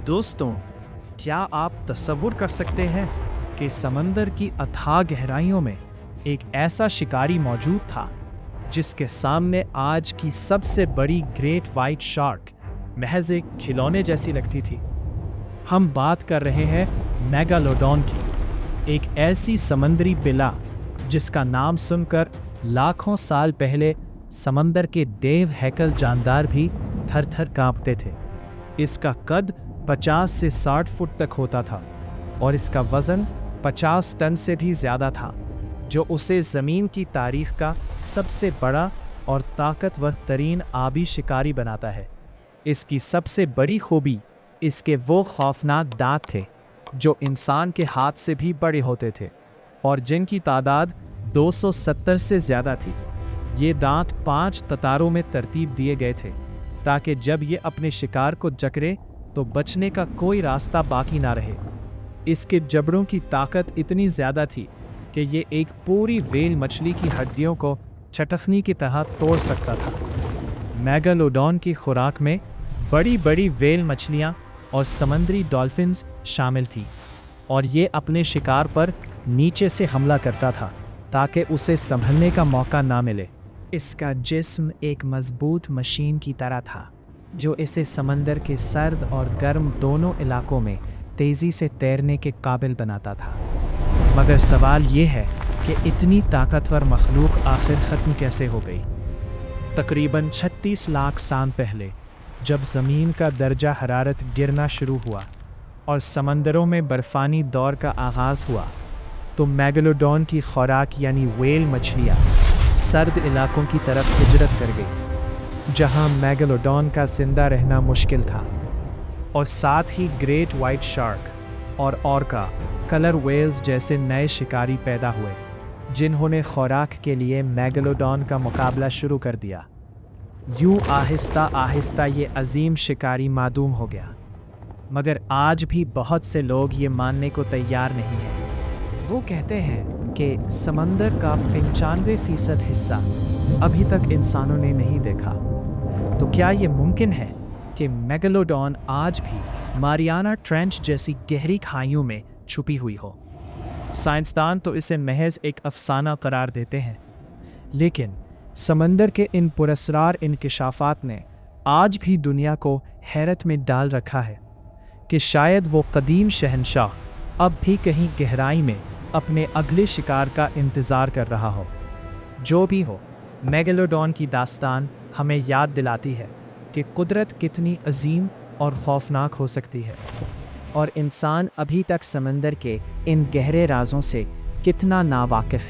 दोस्तों, क्या आप तसव्वुर कर सकते हैं कि समंदर की अथाह गहराइयों में एक ऐसा शिकारी मौजूद था जिसके सामने आज की सबसे बड़ी ग्रेट वाइट शार्क महज एक खिलौने जैसी लगती थी। हम बात कर रहे हैं मेगालोडॉन की, एक ऐसी समंदरी बिला जिसका नाम सुनकर लाखों साल पहले समंदर के देव हैकल जानदार भी थर-थर कांपते थे। इसका कद 50 से 60 फुट तक होता था और इसका वज़न 50 टन से भी ज़्यादा था, जो उसे ज़मीन की तारीख़ का सबसे बड़ा और ताकतवर तरीन आबी शिकारी बनाता है। इसकी सबसे बड़ी खूबी इसके वो खौफनाक दांत थे जो इंसान के हाथ से भी बड़े होते थे और जिनकी तादाद 270 से ज़्यादा थी। ये दांत 5 कतारों में तरतीब दिए गए थे ताकि जब ये अपने शिकार को जकड़े तो बचने का कोई रास्ता बाकी ना रहे। इसके जबड़ों की ताकत इतनी ज़्यादा थी कि ये एक पूरी व्हेल मछली की हड्डियों को चटखनी की तरह तोड़ सकता था। मेगालोडॉन की खुराक में बड़ी बड़ी व्हेल मछलियाँ और समंदरी डॉल्फिन्स शामिल थी और ये अपने शिकार पर नीचे से हमला करता था ताकि उसे संभलने का मौका ना मिले। इसका जिस्म एक मजबूत मशीन की तरह था जो इसे समंदर के सर्द और गर्म दोनों इलाकों में तेज़ी से तैरने के काबिल बनाता था। मगर सवाल ये है कि इतनी ताकतवर मखलूक आखिर ख़त्म कैसे हो गई। तकरीबन 36 लाख साल पहले जब ज़मीन का दर्जा हरारत गिरना शुरू हुआ और समंदरों में बर्फ़ानी दौर का आगाज़ हुआ, तो मेगालोडॉन की खुराक यानी व्हेल मछलियाँ सर्द इलाकों की तरफ हिजरत कर गई, जहाँ मेगालोडॉन का जिंदा रहना मुश्किल था। और साथ ही ग्रेट वाइट शार्क और ऑर्का, कलर व्हेल्स जैसे नए शिकारी पैदा हुए जिन्होंने खुराक के लिए मेगालोडॉन का मुकाबला शुरू कर दिया। यूँ आहिस्ता आहिस्ता ये अजीम शिकारी मादूम हो गया। मगर आज भी बहुत से लोग ये मानने को तैयार नहीं हैं। वो कहते हैं कि समंदर का 95% हिस्सा अभी तक इंसानों ने नहीं देखा। तो क्या ये मुमकिन है कि मेगालोडॉन आज भी मारियाना ट्रेंच जैसी गहरी खाइयों में छुपी हुई हो? साइंसदान तो इसे महज एक अफसाना करार देते हैं, लेकिन समंदर के इन पुरस्रार इंकिशाफात ने आज भी दुनिया को हैरत में डाल रखा है कि शायद वो कदीम शहंशाह अब भी कहीं गहराई में अपने अगले शिकार का इंतज़ार कर रहा हो। जो भी हो, मेगालोडॉन की दास्तान हमें याद दिलाती है कि कुदरत कितनी अजीम और खौफनाक हो सकती है और इंसान अभी तक समंदर के इन गहरे राज़ों से कितना नावाकिफ़ है।